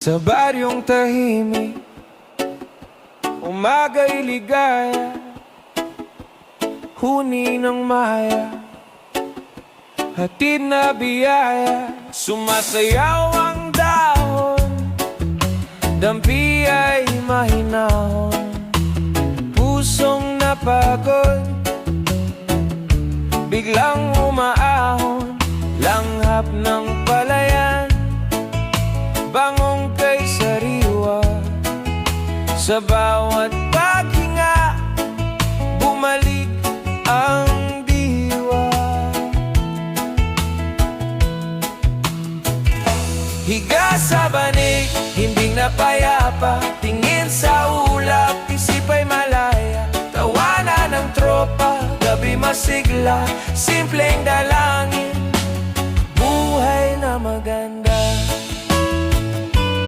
Sa baryong tahimik, umaga'y ligaya, huni ng maya, hatid na biyaya. Sumasayaw ang dahon, dampi ay mahinahon, pusong napagod, biglang umaahon, langhap ng palayan, bangong kay sariwa. Sa bawat paghinga, bumalik ang diwa. Higa sa banig, himbing na payapa, tingin sa ulap, isip ay malaya. Tawanan ng tropa, gabi masigla, simpleng dalangin.